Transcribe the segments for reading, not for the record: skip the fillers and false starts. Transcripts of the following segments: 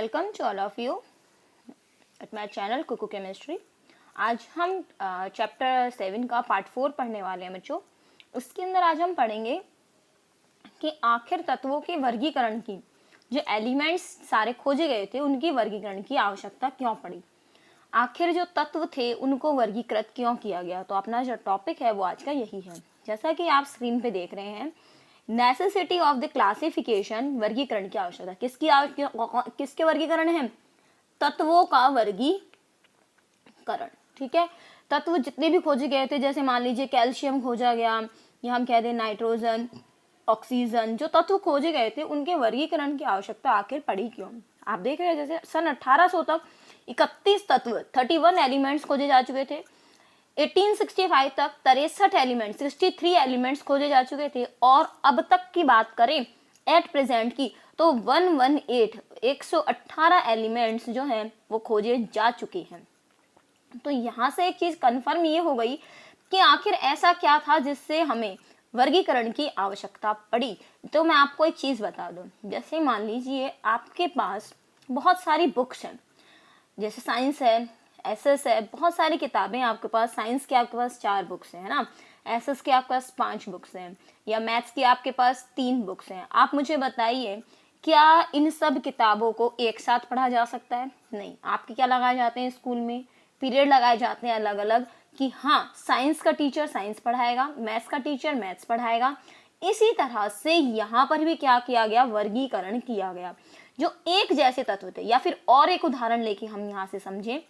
Welcome to all of you at my channel Kuku chemistry. आज हम chapter 7 का part 4 पढ़ने वाले हैं बच्चों। उसके अंदर आज हम पढ़ेंगे कि आखिर तत्वों के वर्गीकरण की, जो एलिमेंट्स सारे खोजे गए थे उनकी वर्गीकरण की आवश्यकता क्यों पड़ी, आखिर जो तत्व थे उनको वर्गीकृत क्यों किया गया। तो अपना जो टॉपिक है वो आज का यही है। जैसा कि आप स्क्रीन पे देख रहे हैं, नेसेसिटी ऑफ द क्लासिफिकेशन, वर्गीकरण की आवश्यकता। किसके वर्गीकरण है? तत्वों का वर्गीकरण। ठीक है, तत्व जितने भी खोजे गए थे, जैसे मान लीजिए कैल्शियम खोजा गया, या हम कह दें नाइट्रोजन, ऑक्सीजन, जो तत्व खोजे गए थे उनके वर्गीकरण की आवश्यकता आखिर पड़ी क्यों। आप देख रहे हैं जैसे सन 1800 तक 31 तत्व 31 एलिमेंट्स खोजे जा चुके थे। 1865 तक 63 एलिमेंट 63 एलिमेंट्स खोजे जा चुके थे। और अब तक की बात करें एट प्रेजेंट की, तो 118 एलिमेंट्स जो हैं वो खोजे जा चुके हैं। तो यहाँ से एक चीज कंफर्म ये हो गई कि आखिर ऐसा क्या था जिससे हमें वर्गीकरण की आवश्यकता पड़ी। तो मैं आपको एक चीज बता दूं, जैसे मान लीजिए आपके पास बहुत सारी बुक्स हैं, जैसे साइंस है, एसएस है, बहुत सारी किताबें आपके पास। साइंस के आपके पास 4 बुक्स हैं, है ना। एसएस के आपके पास 5 बुक्स हैं, या मैथ्स की आपके पास 3 बुक्स हैं। आप मुझे बताइए, क्या इन सब किताबों को एक साथ पढ़ा जा सकता है? नहीं। आपके क्या लगाए जाते हैं स्कूल में? पीरियड लगाए जाते हैं अलग अलग, कि हाँ साइंस का टीचर साइंस पढ़ाएगा, मैथ्स का टीचर मैथ्स पढ़ाएगा। इसी तरह से यहाँ पर भी क्या किया गया? वर्गीकरण किया गया। जो एक जैसे तत्व थे, या फिर और एक उदाहरण लेके हम यहाँ से समझें,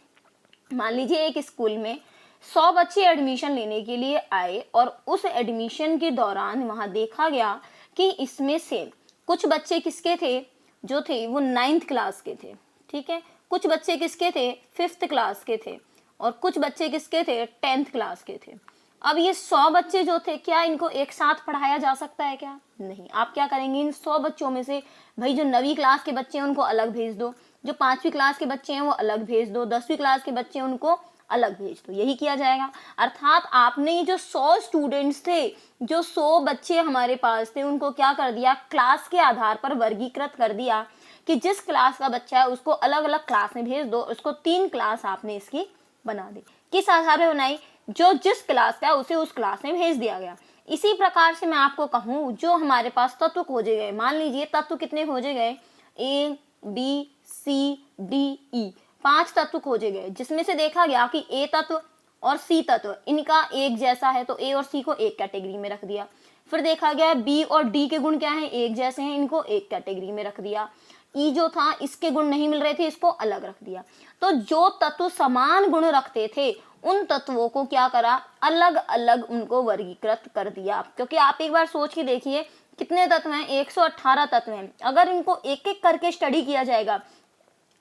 मान लीजिए एक स्कूल में 100 बच्चे एडमिशन लेने के लिए आए, और उस एडमिशन के दौरान वहां देखा गया कि इसमें से कुछ बच्चे किसके थे, जो थे वो 9th क्लास के थे। ठीक है, कुछ बच्चे किसके थे? 5th क्लास के थे, और कुछ बच्चे किसके थे? 10th क्लास के थे। अब ये 100 बच्चे जो थे, क्या इनको एक साथ पढ़ाया जा सकता है? क्या नहीं। आप क्या करेंगे, इन 100 बच्चों में से भाई जो 9वीं क्लास के बच्चे हैं उनको अलग भेज दो, जो 5वीं क्लास के बच्चे हैं वो अलग भेज दो, 10वीं क्लास के बच्चे हैं उनको अलग भेज दो। यही किया जाएगा। अर्थात आपने ये जो 100 स्टूडेंट्स थे, जो 100 बच्चे हमारे पास थे, उनको क्या कर दिया? क्लास के आधार पर वर्गीकृत कर दिया कि जिस क्लास का बच्चा है उसको अलग अलग क्लास में भेज दो। उसको 3 क्लास आपने इसकी बना दी। किस आधार पर बनाई? जो जिस क्लास का है उसे उस क्लास में भेज दिया गया। इसी प्रकार से मैं आपको कहूँ, जो हमारे पास तत्व खोजे गए, मान लीजिए तत्व कितने खोजे गए? ए बी सी डी ई 5 तत्व खोजे गए, जिसमें से देखा गया कि ए तत्व और सी तत्व इनका एक जैसा है, तो ए और सी को एक कैटेगरी में रख दिया। फिर देखा गया बी और डी के गुण क्या हैं? एक जैसे हैं, इनको एक कैटेगरी में रख दिया। ई जो था इसके गुण नहीं मिल रहे थे, इसको अलग रख दिया। तो जो तत्व समान गुण रखते थे उन तत्वों को क्या करा? अलग अलग उनको वर्गीकृत कर दिया। क्योंकि आप एक बार सोच के देखिए, कितने तत्व हैं? 118 तत्व हैं। अगर इनको एक एक करके स्टडी किया जाएगा,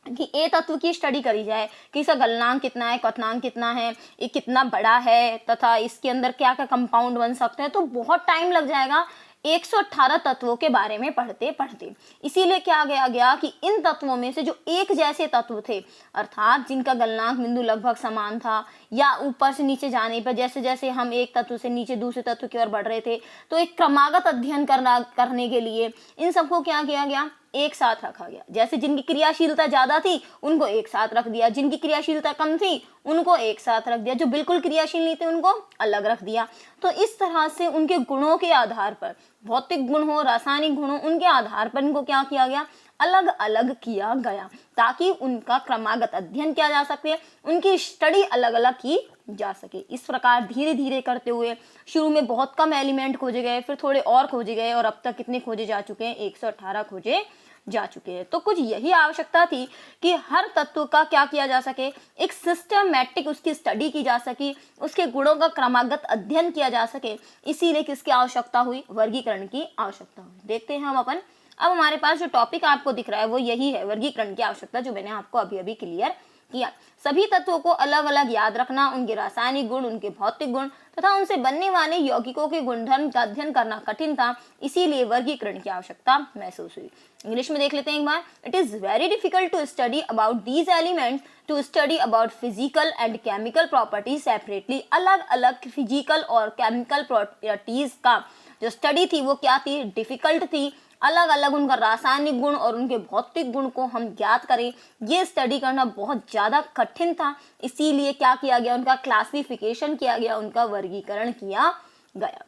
कि ए तत्व की स्टडी करी जाए कि इसका गलनांक कितना है, क्वथनांक कितना है, ये कितना बड़ा है, तथा इसके अंदर क्या क्या कंपाउंड बन सकते हैं, तो बहुत टाइम लग जाएगा 118 तत्वों के बारे में पढ़ते पढ़ते। इसीलिए क्या गया गया कि इन तत्वों में से जो एक जैसे तत्व थे, अर्थात जिनका गलनांक बिंदु लगभग समान था, या ऊपर से नीचे जाने पर जैसे जैसे हम एक तत्व से नीचे दूसरे तत्व की ओर बढ़ रहे थे, तो एक क्रमागत अध्ययन करने के लिए इन सबको क्या किया गया? एक साथ रखा गया। जैसे जिनकी क्रियाशीलता ज्यादा थी उनको एक साथ रख दिया, जिनकी क्रियाशीलता कम थी उनको एक साथ रख दिया, जो बिल्कुल क्रियाशील नहीं थे उनको अलग रख दिया। तो इस तरह से उनके गुणों के आधार पर, भौतिक गुण हो, रासायनिक गुण हो, उनके आधार पर इनको क्या किया गया? अलग अलग किया गया, ताकि उनका क्रमागत अध्ययन किया जा सके, उनकी स्टडी अलग अलग की जा सके। इस प्रकार धीरे धीरे करते हुए शुरू में बहुत कम एलिमेंट खोजे गए, फिर थोड़े और खोजे गए, और अब तक कितने खोजे जा चुके हैं? 118 खोजे जा चुके हैं। तो कुछ यही आवश्यकता थी कि हर तत्व का क्या किया जा सके? एक सिस्टमैटिक उसकी स्टडी की जा सके, उसके गुणों का क्रमागत अध्ययन किया जा सके। इसीलिए किसकी आवश्यकता हुई? वर्गीकरण की आवश्यकता हुई। देखते हैं हम अपन। अब हमारे पास जो टॉपिक आपको दिख रहा है वो यही है, वर्गीकरण की आवश्यकता, जो मैंने आपको अभी अभी क्लियर किया। सभी तत्वों को अलग अलग याद रखना, उनके रासायनिक गुण, उनके भौतिक गुण तथा उनसे बनने वाले यौगिकों के गुणधर्म का अध्ययन करना कठिन था, इसीलिए वर्गीकरण की आवश्यकता महसूस हुई। इंग्लिश में देख लेते हैं एक बार। It is very difficult to study about these elements, to study about physical and chemical properties separately. अलग अलग फिजिकल और केमिकल प्रॉपर्टीज का जो स्टडी थी वो क्या थी? डिफिकल्ट थी। अलग अलग उनका रासायनिक गुण और उनके भौतिक गुण को हम ज्ञात करें, ये स्टडी करना बहुत ज़्यादा कठिन था। इसीलिए क्या किया गया, उनका क्लासिफिकेशन किया गया, उनका वर्गीकरण किया गया।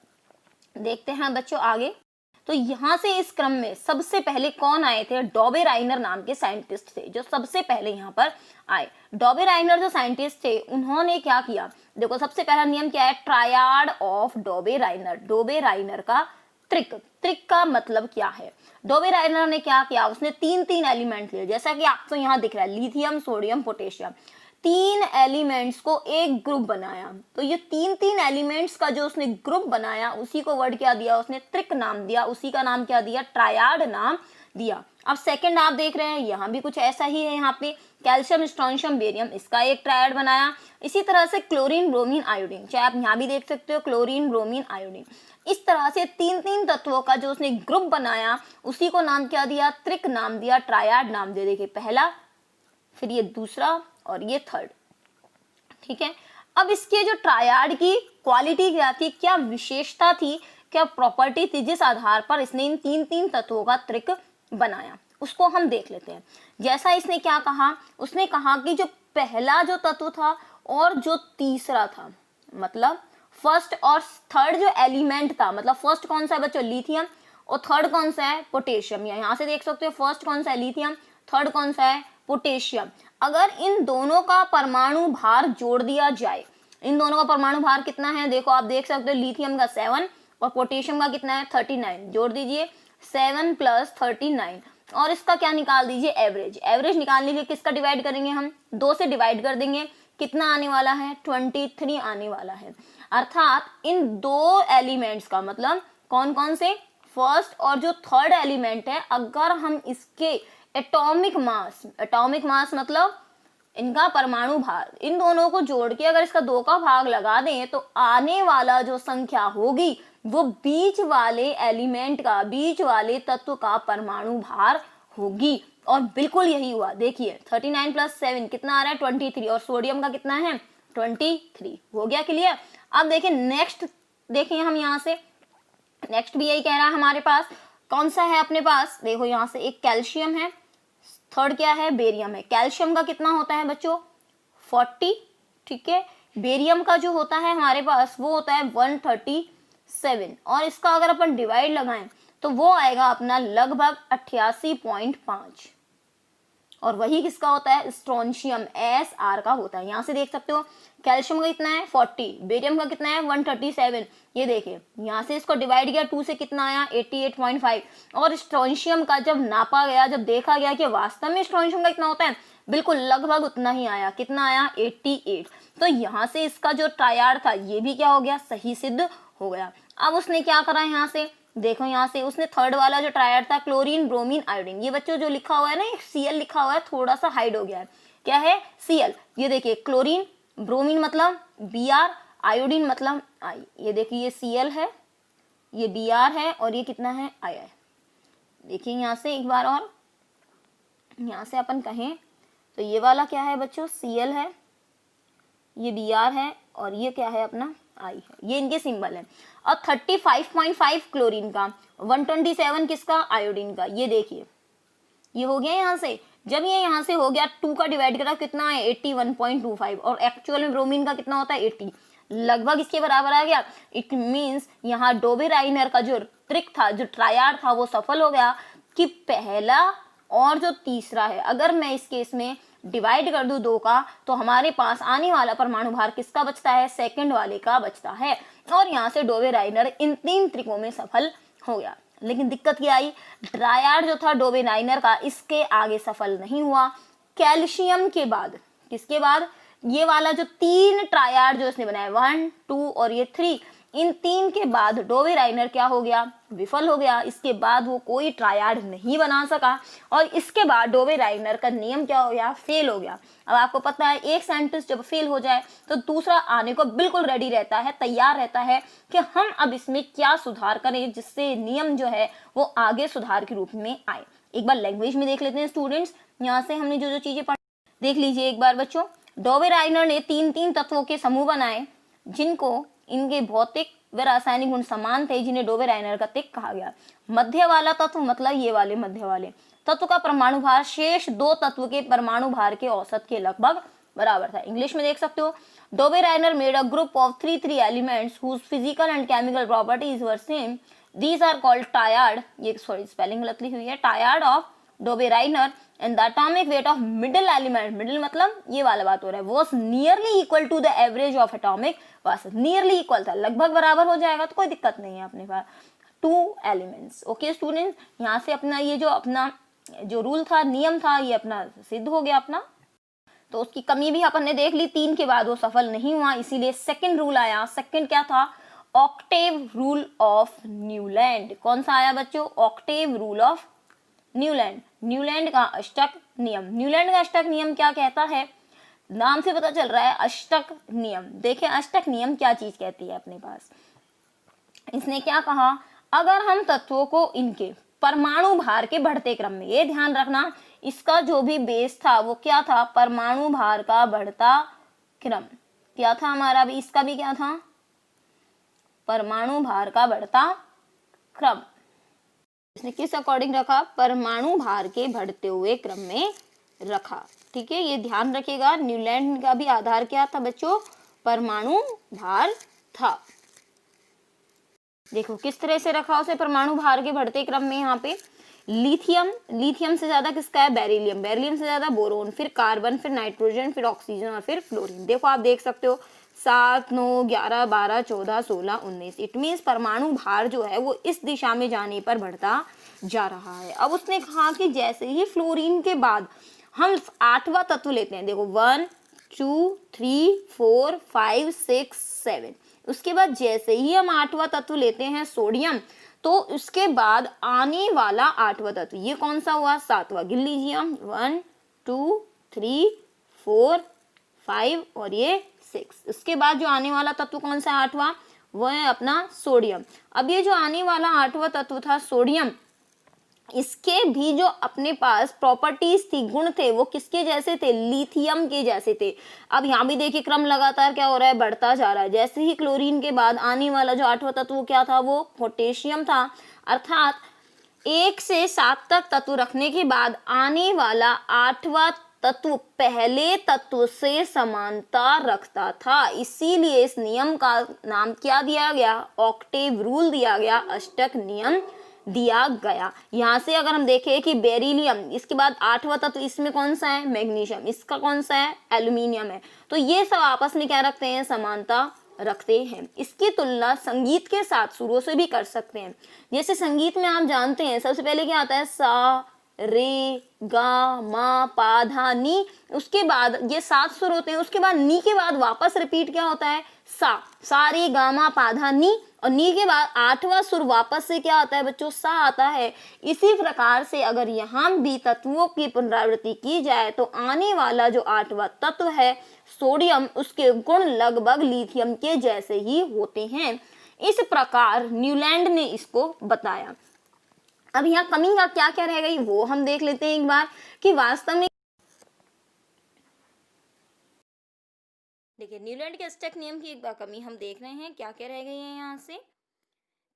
देखते हैं बच्चों आगे। तो यहाँ से इस क्रम में सबसे पहले कौन आए थे, डॉबे राइनर नाम के साइंटिस्ट थे जो सबसे पहले यहाँ पर आए। डॉबे राइनर जो साइंटिस्ट थे उन्होंने क्या किया, देखो सबसे पहला नियम क्या है, ट्रायड ऑफ डॉबे राइनर। डॉबे राइनर का त्रिक, त्रिक का मतलब क्या है, डॉबे राइनर ने क्या किया, उसने तीन तीन एलिमेंट लिए, जैसा कि आपको यहाँ दिख रहा है, लिथियम, सोडियम, पोटेशियम, तीन एलिमेंट्स को एक ग्रुप बनाया। तो ये तीन तीन एलिमेंट्स का जो उसने ग्रुप बनाया उसी को वर्ड क्या दिया, उसने त्रिक नाम दिया, उसी का नाम क्या दिया, ट्रायड नाम दिया। अब सेकंड आप देख रहे हैं यहाँ भी कुछ ऐसा ही है, यहाँ पे कैल्शियम, स्ट्रोंशियम, बेरियम, इसका एक ट्रायड बनाया। इसी तरह से क्लोरीन, ब्रोमीन, आयोडीन, चाहे आप यहाँ भी देख सकते हो क्लोरीन, ब्रोमीन, आयोडीन, इस तरह से तीन तीन तत्वों का जो उसने ग्रुप बनाया उसी को नाम क्या दिया, त्रिक नाम दिया, ट्रायड नाम दे। देखिए पहला, फिर ये दूसरा और ये थर्ड, ठीक है। अब इसके जो ट्रायड की क्वालिटी क्या थी, क्या विशेषता थी, क्या प्रॉपर्टी थी, जिस आधार पर इसने इन तीन तीन तत्वों का त्रिक बनाया, उसको हम देख लेते हैं। जैसा इसने क्या कहा, उसने कहा कि जो पहला जो तत्व था और जो तीसरा था, मतलब फर्स्ट और थर्ड जो एलिमेंट था, मतलब फर्स्ट कौन सा है बच्चों, लिथियम, और थर्ड कौन सा है, पोटेशियम। यहाँ से देख सकते हो फर्स्ट कौन सा है, लिथियम, थर्ड कौन सा है, पोटेशियम। अगर इन दोनों का परमाणु भार जोड़ दिया जाए, इन दोनों का परमाणु भार कितना है, देखो आप देख सकते हो, लिथियम का 7 और पोटेशियम का कितना है, 39, जोड़ दीजिए 7 + 39 और इसका क्या निकाल दीजिए, एवरेज। एवरेज निकालने के लिए किसका डिवाइड करेंगे, हम 2 से डिवाइड कर देंगे, कितना आने वाला है, 23 आने वाला है। अर्थात इन दो एलिमेंट्स का मतलब कौन कौन से, फर्स्ट और जो थर्ड एलिमेंट है, अगर हम इसके एटॉमिक मास मतलब इनका परमाणु भार, इन दोनों को जोड़ के अगर इसका 2 का भाग लगा दें तो आने वाला जो संख्या होगी वो बीच वाले एलिमेंट का, बीच वाले तत्व का परमाणु भार होगी। और बिल्कुल यही हुआ। देखिए 39 + 7 कितना आ रहा है, 23, और सोडियम का कितना है, 23। हो गया क्लियर। अब देखिए नेक्स्ट, देखिए हम यहाँ से नेक्स्ट भी यही कह रहा है हमारे पास, कौन सा है अपने पास, देखो यहाँ से एक कैल्शियम है, थर्ड क्या है, बेरियम है। कैल्शियम का कितना होता है बच्चों, 40, ठीक है। बेरियम का जो होता है हमारे पास वो होता है 137, और इसका अगर अपन डिवाइड लगाएं तो वो आएगा अपना लगभग 88.5, और वही किसका होता है, स्ट्रोंशियम, Sr का होता है। यहाँ से देख सकते हो कैल्शियम का कितना है 40, बेरियम का कितना है 137, ये देखिए यहाँ से इसको डिवाइड किया 2 से कितना आया 88.5, और स्ट्रोंशियम का जब नापा गया, जब देखा गया कि वास्तव में स्ट्रोंशियम का कितना होता है, बिल्कुल लगभग उतना ही आया, कितना आया 88। तो यहाँ से इसका जो ट्रायड था ये भी क्या हो गया, सही सिद्ध हो गया। अब उसने क्या करा, यहाँ से देखो, यहाँ से उसने थर्ड वाला जो ट्रायड था, क्लोरीन, ब्रोमीन, आयोडीन, ये बच्चों जो लिखा हुआ है ना, Cl लिखा हुआ है, थोड़ा सा हाइड हो गया है, क्या है, Cl। ये देखिए क्लोरीन, ब्रोमीन मतलब Br, आयोडीन मतलब I। ये देखिए ये Cl है, ये Br है, और ये कितना है I है। देखिए यहाँ से एक बार और, यहाँ से अपन कहें तो ये वाला क्या है बच्चों, Cl है, ये Br है, और ये क्या है अपना I है, ये इनके सिंबल है। और 35.5 क्लोरीन का, 127 किसका, आयोडीन का। ये देखिए ये हो गया यहाँ से, जब ये यहाँ से हो गया 2 का डिवाइड करा कितना है 81.25, और एक्चुअल में ब्रोमीन का कितना होता है 80, लगभग इसके बराबर आ गया। इट मीन्स यहाँ डॉबे राइनर का जो ट्रिक था, जो ट्रायड था, वो सफल हो गया कि पहला और जो तीसरा है, अगर मैं इस केस में डिवाइड कर दूं 2 का, तो हमारे पास आने वाला परमाणु भार किसका बचता है, सेकंड वाले का बचता है। और यहाँ से डॉबे राइनर इन 3 ट्रिकों में सफल हो गया। लेकिन दिक्कत क्या आई, ट्रायड जो था डॉबे राइनर का, इसके आगे सफल नहीं हुआ। कैल्शियम के बाद, किसके बाद, ये वाला जो 3 ट्रायड जो इसने बनाया, 1, 2 और ये 3, इन 3 के बाद डॉबे राइनर क्या हो गया, विफल हो गया। इसके बाद वो कोई ट्रायड नहीं बना सका, और इसके बाद डॉबे राइनर का नियम क्या हो गया, फेल हो गया। अब आपको पता है एक साइंटिस्ट जब फेल हो जाए तो दूसरा आने को बिल्कुल रेडी रहता है, तैयार रहता है कि हम अब इसमें क्या सुधार करें जिससे नियम जो है वो आगे सुधार के रूप में आए। एक बार लैंग्वेज में देख लेते हैं स्टूडेंट्स, यहाँ से हमने जो जो चीजें पढ़ी देख लीजिए एक बार बच्चों। डॉबे राइनर ने 3 तत्वों के समूह बनाए जिनको इनके भौतिक, वे रासायनिक गुण समान थे जिन्हें डोबे राइनर का तिक कहा गया। मध्य वाला तत्व मतलब ये वाले मध्य वाले तत्व का परमाणु भार शेष दो तत्व के परमाणु भार के औसत के लगभग बराबर था। इंग्लिश में देख सकते हो, Dobereiner made a group of three elements whose physical and chemical properties were same. These are called triad, ये सॉरी स्पेलिंग गलत लिखी हुई है, triad of डोबे राइनर and the atomic weight of middle element, middle मतलब ये वाला बात हो रहा है, was nearly equal to the average of atomic mass, nearly equal था, लगभग बराबर हो जाएगा तो कोई दिक्कत नहीं है अपने पास। टू एलिमेंट्स, ओके स्टूडेंट्स, यहाँ से अपना ये जो अपना जो रूल था, नियम था, ये अपना सिद्ध हो गया अपना। तो उसकी कमी भी अपन ने देख ली, 3 के बाद वो सफल नहीं हुआ, इसीलिए सेकंड रूल आया। सेकंड क्या था? Octave rule of Newland. कौन सा आया बच्चों? Octave rule of Newland, Newland का अष्टक नियम। न्यूलैंड का अष्टक नियम क्या कहता है? नाम से पता चल रहा है अष्टक नियम। देखें अष्टक नियम क्या चीज कहती है अपने पास। इसने क्या कहा? अगर हम तत्वों को इनके परमाणु भार के बढ़ते क्रम में, ये ध्यान रखना, इसका जो भी बेस था वो क्या था? परमाणु भार का बढ़ता क्रम। क्या था हमारा भी? इसका भी क्या था? परमाणु भार का बढ़ता क्रम। इसने किस अकॉर्डिंग रखा? परमाणु भार के बढ़ते हुए क्रम में रखा। ठीक है, ये ध्यान रखिएगा। न्यूलैंड का भी आधार क्या था बच्चों? परमाणु भार था। देखो किस तरह से रखा उसे परमाणु भार के बढ़ते क्रम में। यहाँ पे लिथियम, लिथियम से ज्यादा किसका है? बेरिलियम, बेरिलियम से ज्यादा बोरोन, फिर कार्बन, फिर नाइट्रोजन, फिर ऑक्सीजन और फिर फ्लोरीन। देखो आप देख सकते हो 7, 9, 11, 12, 14, 16, 19। इट मीन्स परमाणु भार जो है वो इस दिशा में जाने पर बढ़ता जा रहा है। अब उसने कहा कि जैसे ही फ्लोरीन के बाद हम 8वां तत्व लेते हैं, देखो 1, 2, 3, 4, 5, 6, 7, उसके बाद जैसे ही हम 8वां तत्व लेते हैं सोडियम, तो उसके बाद आने वाला 8वां तत्व ये कौन सा हुआ? 7वां। गिन लीजिए हम 1, 2, 3, 4, 5 और ये 6। उसके बाद जो आने वाला तत्व कौन सा? 8वां, वो है अपना सोडियम। अब ये जो आने वाला 8वां तत्व था सोडियम, इसके भी जो अपने पास प्रॉपर्टीज थी, गुण थे, वो किसके जैसे थे? लिथियम के जैसे थे। अब यहाँ भी देखिए क्रम लगातार क्या हो रहा है? बढ़ता जा रहा है। जैसे ही क्लोरीन के बाद आने वाला जो 8वां तत्व क्या था? वो पोटेशियम था। अर्थात 1 से 7 तक तत्व रखने के बाद आने वाला 8वां तत्व पहले तत्व से समानता रखता था। इसीलिए इस नियम का नाम क्या दिया गया? ऑक्टेव रूल दिया गया, अष्टक नियम दिया गया। यहाँ से अगर हम देखें कि बेरिलियम, इसके बाद 8वां तत्व, इसमें कौन सा है? मैग्नीशियम, इसका कौन सा है? एल्यूमिनियम है। तो ये सब आपस में क्या रखते हैं? समानता रखते हैं। इसकी तुलना संगीत के साथ सुरों से भी कर सकते हैं। जैसे संगीत में आप जानते हैं सबसे पहले क्या आता है? सा, रे, गा, मा, पा, धा, नी। उसके बाद ये 7 सुर होते हैं। उसके बाद नी के बाद वापस रिपीट क्या होता है? सा, सा, रे, गा, मा, पा, धा, नी। और नी के बाद 8वां सुर वापस से क्या आता है बच्चों? सा आता है। इसी प्रकार से अगर यहाँ भी तत्वों की पुनरावृत्ति की जाए तो आने वाला जो 8वां तत्व है सोडियम, उसके गुण लगभग लिथियम के जैसे ही होते हैं। इस प्रकार न्यूलैंड ने इसको बताया। अब यहाँ कमी का क्या क्या रह गई वो हम देख लेते हैं एक बार, कि वास्तव में देखिए न्यूलैंड के अष्टक नियम की एक बार कमी हम देख रहे हैं, क्या क्या रह गई है यहाँ से।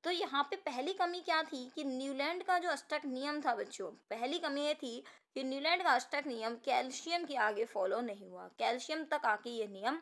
तो यहाँ पे पहली कमी क्या थी कि न्यूलैंड का जो अष्टक नियम था बच्चों, पहली कमी ये थी कि न्यूलैंड का अष्टक नियम कैल्शियम के आगे फॉलो नहीं हुआ, कैल्शियम तक आके ये नियम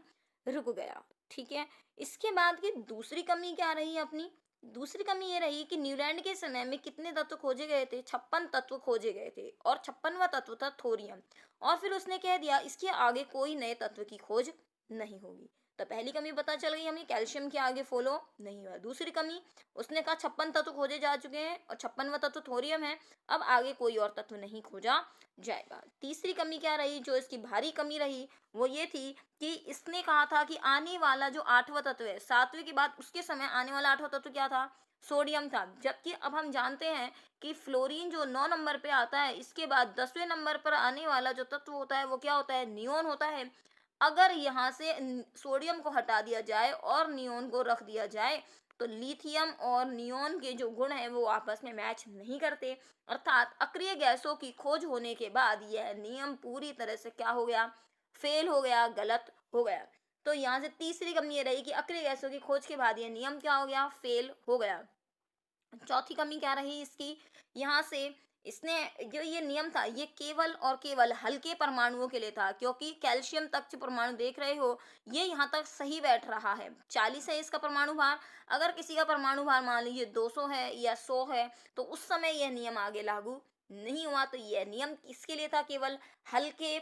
रुक गया। ठीक है, इसके बाद की दूसरी कमी क्या रही अपनी? दूसरी कमी ये रही कि न्यूलैंड के समय में कितने तत्व खोजे गए थे? 56 तत्व खोजे गए थे और 56वां तत्व था थोरियम। और फिर उसने कह दिया इसके आगे कोई नए तत्व की खोज नहीं होगी। तो पहली कमी पता चल गई हमें, कैल्शियम के आगे फॉलो नहीं हुआ। दूसरी कमी, उसने कहा 56 तत्व खोजे जा चुके हैं और 56वां तत्व थोरियम है, अब आगे कोई और तत्व नहीं खोजा जाएगा। तीसरी कमी क्या रही, जो इसकी भारी कमी रही, वो ये थी कि इसने कहा था कि आने वाला जो 8वां तत्व है, 7वें के बाद उसके समय आने वाला 8वां तत्व क्या था? सोडियम था। जबकि अब हम जानते हैं कि फ्लोरीन जो 9 नंबर पे आता है, इसके बाद 10वें नंबर पर आने वाला जो तत्व होता है वो क्या होता है? नियोन होता है। अगर यहाँ से सोडियम को हटा दिया जाए और नियोन को रख दिया जाए तो लिथियम और नियोन के जो गुण हैं वो आपस में मैच नहीं करते। अर्थात अक्रिय गैसों की खोज होने के बाद यह नियम पूरी तरह से क्या हो गया? फेल हो गया, गलत हो गया। तो यहाँ से तीसरी कमी ये रही कि अक्रिय गैसों की खोज के बाद यह नियम क्या हो गया, फेल हो गया। चौथी कमी क्या रही इसकी, यहाँ से इसने जो ये नियम था ये केवल और केवल हल्के परमाणुओं के लिए था, क्योंकि कैल्शियम तक जो परमाणु देख रहे हो ये यहाँ तक सही बैठ रहा है। 40 है इसका परमाणु भार, अगर किसी का परमाणु भार मान लीजिए 200 है या 100 है तो उस समय यह नियम आगे लागू नहीं हुआ। तो यह नियम किसके लिए था, केवल हल्के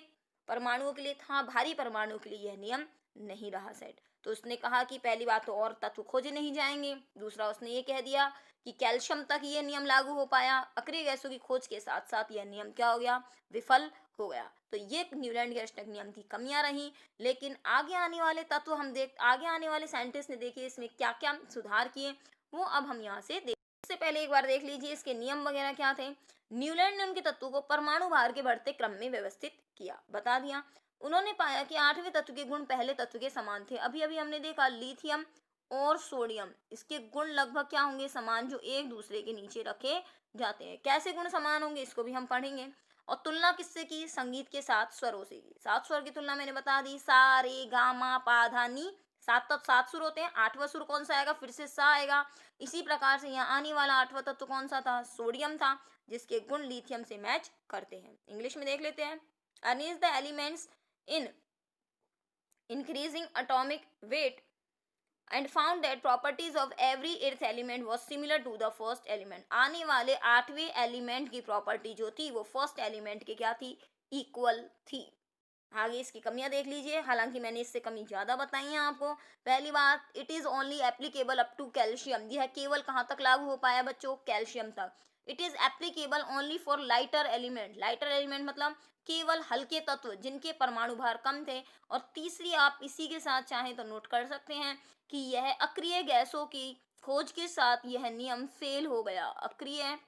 परमाणुओं के लिए था, भारी परमाणु के लिए यह नियम नहीं रहा सेट। तो उसने कहा कि पहली बात तो और तत्व खोजे नहीं जाएंगे, दूसरा उसने ये कह दिया कि कैल्शियम तक ये नियम लागू हो पाया, अक्रिय गैसों की खोज के साथ साथ यह नियम क्या हो गया, विफल हो गया। तो ये न्यूलैंड गेस्टक नियम की कमियां रही। लेकिन आगे आने वाले तत्व आगे आने वाले साइंटिस्ट ने देखे इसमें क्या क्या सुधार किए, वो अब हम यहाँ से देख। इससे पहले एक बार देख लीजिए इसके नियम वगैरह क्या थे। न्यूलैंड ने उनके तत्वों को परमाणु भार के बढ़ते क्रम में व्यवस्थित किया, बता दिया। उन्होंने पाया कि 8वें तत्व के गुण पहले तत्व के समान थे। अभी अभी हमने देखा लिथियम और सोडियम, इसके गुण लगभग क्या होंगे, समान, जो एक दूसरे के नीचे रखे जाते हैं। कैसे गुण समान होंगे इसको भी हम पढ़ेंगे। और तुलना किससे की, संगीत के 7 स्वरों से की। 7 स्वर की तुलना मैंने बता दी, सा रे गा मा पा धा नी। 7 सुर होते हैं, 8वां सुर कौन सा आएगा, फिर से सा आएगा। इसी प्रकार से यहाँ आने वाला 8वां तत्व कौन सा था, सोडियम था, जिसके गुण लिथियम से मैच करते हैं। इंग्लिश में देख लेते हैं। Arrange the elements in increasing atomic weight and found that properties of every eighth element was similar to the first element। आने वाले 8वें एलिमेंट की प्रॉपर्टी जो थी वो फर्स्ट एलिमेंट के क्या थी, इक्वल थी। आगे इसकी कमियां देख लीजिए, हालांकि मैंने इससे कमी ज्यादा बताई है आपको। पहली बात, it is only applicable up to calcium, यह केवल कहाँ तक लागू हो पाया बच्चों, कैल्शियम तक। It is applicable only for lighter element, lighter element मतलब केवल हल्के तत्व जिनके परमाणु भार कम थे। और तीसरी, आप इसी के साथ चाहें तो नोट कर सकते हैं कि यह अक्रिय गैसों की खोज के साथ यह नियम फेल हो गया। अक्रिय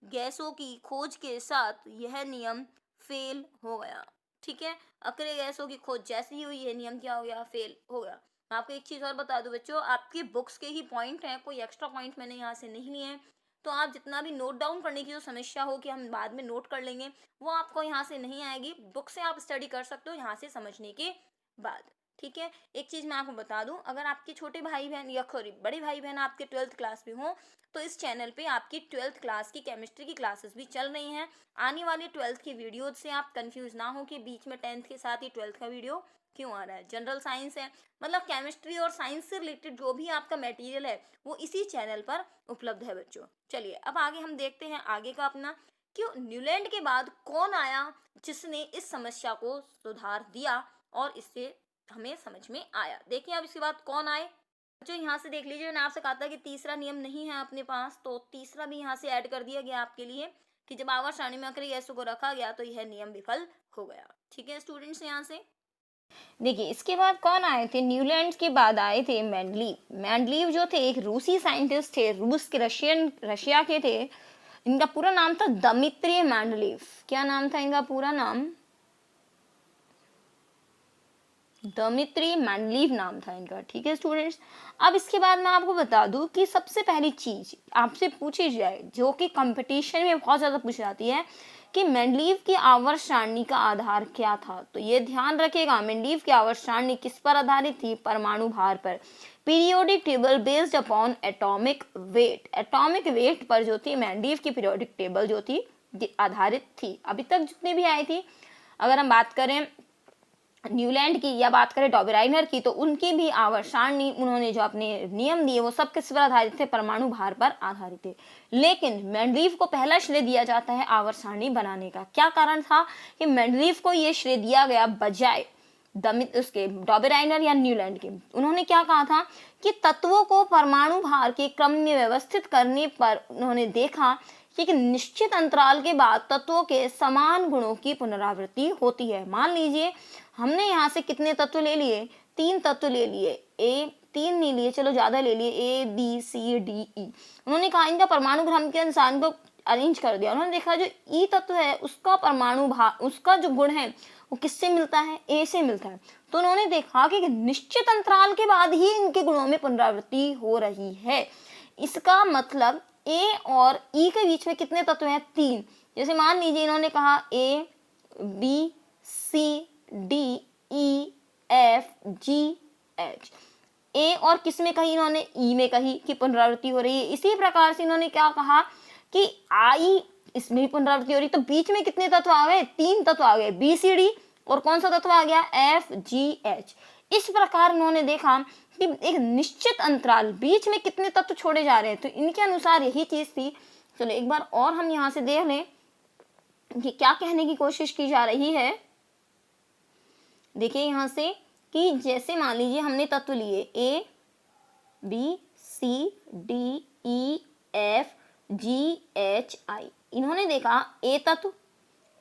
गैसों की खोज के साथ यह नियम फेल हो गया। ठीक है, अक्रिय गैसों की खोज जैसे ही हुई यह नियम क्या हो गया, फेल हो गया। मैं आपको एक चीज और बता दूं बच्चों, आपके बुक्स के ही पॉइंट हैं, कोई एक्स्ट्रा पॉइंट मैंने यहाँ से नहीं लिए हैं। तो आप जितना भी नोट डाउन करने की जो समस्या हो कि हम बाद में नोट कर लेंगे, वो आपको यहाँ से नहीं आएगी। बुक से आप स्टडी कर सकते हो यहाँ से समझने के बाद। ठीक है, एक चीज मैं आपको बता दूं, अगर आपके छोटे भाई बहन या सॉरी बड़े भाई बहन आपके 12th क्लास में हो तो इस चैनल पे आपकी 12th क्लास की केमिस्ट्री की क्लासेस भी चल रही हैं। आने वाली 12th की वीडियो से आप कंफ्यूज ना हो कि बीच में 10th के साथ ही 12th का वीडियो क्यों आ रहा है। जनरल साइंस है, मतलब केमिस्ट्री और साइंस से रिलेटेड जो भी आपका मटेरियल है वो इसी चैनल पर उपलब्ध है बच्चों। चलिए अब आगे हम देखते हैं आगे का अपना, क्यों न्यूलैंड के बाद कौन आया जिसने इस समस्या को सुधार दिया और इससे हमें समझ में आया। देखिए अब इसके बाद कौन आए। जो यहाँ से देख लीजिए, मैंने आपसे कहा था कि तीसरा नियम नहीं है अपने पास, तो तीसरा भी यहाँ से ऐड कर दिया गया आपके लिए कि जब आवर्त सारणी में अक्रिय गैसों को रखा गया तो यह नियम विफल हो गया। ठीक है स्टूडेंट्स, यहाँ से देखिए इसके बाद कौन आए थे, न्यूलैंड के बाद आए थे मेंडलीव। मेंडलीव जो थे एक रूसी साइंटिस्ट थे, रूस के रशिया के थे। इनका पूरा नाम था दमित्री मेंडलीव। क्या नाम था इनका पूरा नाम, दमित्री मेंडलीव नाम था इनका। ठीक है स्टूडेंट्स, अब इसके बाद मैं आपको बता दूं कि सबसे पहली चीज आपसे पूछी जाए जो कि कंपटीशन में बहुत ज्यादा पूछी जाती है कि मेंडलीव की आवर्त सारणी का आधार क्या था। तो ये ध्यान रखिएगा, मेंडलीव की आवर्त सारणी किस पर आधारित थी, परमाणु भार पर। Periodic table based upon atomic weight, atomic weight पर जो थी मेंडलीव की पीरियोडिक टेबल जो थी आधारित थी। अभी तक जितने भी आई थी, अगर हम बात करें न्यूलैंड की या बात करें डॉबराइनर की, तो उनकी भी आवर्त सारणी उन्होंने जो अपने नियम दिए वो सब किस पर आधारित थे, परमाणु भार पर आधारित थे। लेकिन मेंडलीव को पहला श्रेय दिया जाता है आवर्त सारणी बनाने का। क्या कारण था कि मेंडलीव को ये श्रेय दिया गया बजाय उसके डॉबराइनर या न्यूलैंड के। उन्होंने क्या कहा था कि तत्वों को परमाणु भार के क्रम में व्यवस्थित करने पर उन्होंने देखा कि एक निश्चित अंतराल के बाद तत्वों के समान गुणों की पुनरावृत्ति होती है। मान लीजिए हमने यहाँ से कितने तत्व ले लिए, 3 तत्व ले लिए, ए 3 नहीं लिए, चलो ज्यादा ले लिए, ए बी सी डी ई। उन्होंने कहा इनका परमाणु क्रम के अनुसार इनको अरेंज कर दिया। उन्होंने देखा जो ई तत्व है उसका परमाणु भार, उसका जो गुण है वो किससे मिलता है, ए से मिलता है। तो उन्होंने देखा कि निश्चित अंतराल के बाद ही इनके गुणों में पुनरावृत्ति हो रही है। इसका मतलब ए और ई के बीच में कितने तत्व हैं, 3। जैसे मान लीजिए इन्होंने कहा A B C D E F G H. A और किस में कही इन्होंने, ई में कही कि पुनरावृत्ति हो रही है। इसी प्रकार से इन्होंने क्या कहा कि आई, इसमें भी पुनरावृत्ति हो रही। तो बीच में कितने तत्व आ गए, 3 तत्व आ गए, बी सी डी, और कौन सा तत्व आ गया, एफ जी एच। इस प्रकार उन्होंने देखा कि एक निश्चित अंतराल, बीच में कितने तत्व छोड़े जा रहे हैं, तो इनके अनुसार यही चीज थी। चलो एक बार और हम यहाँ से देख लें कि क्या कहने की कोशिश की जा रही है। देखिए यहाँ से कि जैसे मान लीजिए हमने तत्व लिए A B C D E F G H I. इन्होंने देखा ए तत्व,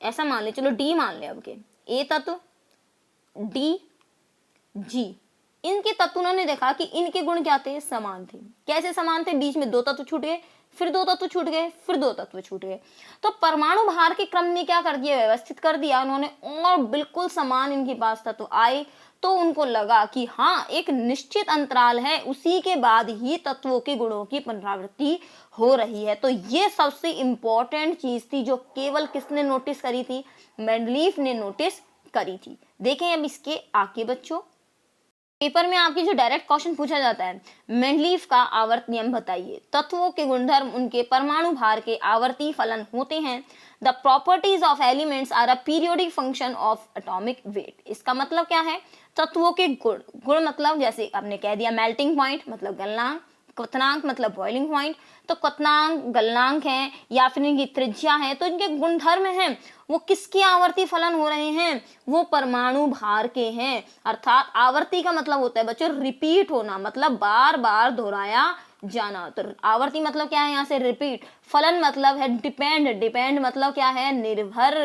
ऐसा मान ले, चलो डी मान ले अब के, ए तत्व डी जी, इनके तत्व उन्होंने देखा कि इनके गुण क्या थे, समान थे। कैसे समान थे, बीच में 2 तत्व छूट गए, फिर 2 तत्व छूट गए, फिर 2 तत्व छूट गए। तो परमाणु भार के क्रम में क्या कर दिया, व्यवस्थित कर दिया उन्होंने, और बिल्कुल समान इनके पास तत्व आए। तो उनको लगा कि हाँ एक निश्चित अंतराल है, उसी के बाद ही तत्वों के गुणों की पुनरावृत्ति हो रही है। तो ये सबसे इंपॉर्टेंट चीज थी जो केवल किसने नोटिस करी थी, मेंडलीफ ने नोटिस करी थी। देखें अब इसके आगे बच्चों, पेपर में आपकी जो डायरेक्ट क्वेश्चन पूछा जाता है, मेंडलीफ का आवर्त नियम बताइए। तत्वों के गुणधर्म उनके परमाणु भार के आवर्ती फलन होते हैं। The properties of elements are a periodic function of atomic weight. इसका मतलब क्या है, तत्वों के गुण, गुण मतलब जैसे आपने कह दिया मेल्टिंग पॉइंट मतलब गलनांक, क्वथनांक मतलब बॉइलिंग पॉइंट। तो क्वथनांक गलनांक है या फिर इनकी त्रिज्या है, तो इनके गुणधर्म हैं वो किसके आवर्ती फलन हो रहे हैं, वो परमाणु भार के हैं। अर्थात आवर्ती का मतलब होता है बच्चों रिपीट होना, मतलब बार बार दोहराया जाना। तो आवर्ती मतलब क्या है, यहाँ से रिपीट। फलन मतलब है डिपेंड, डिपेंड मतलब क्या है, निर्भर।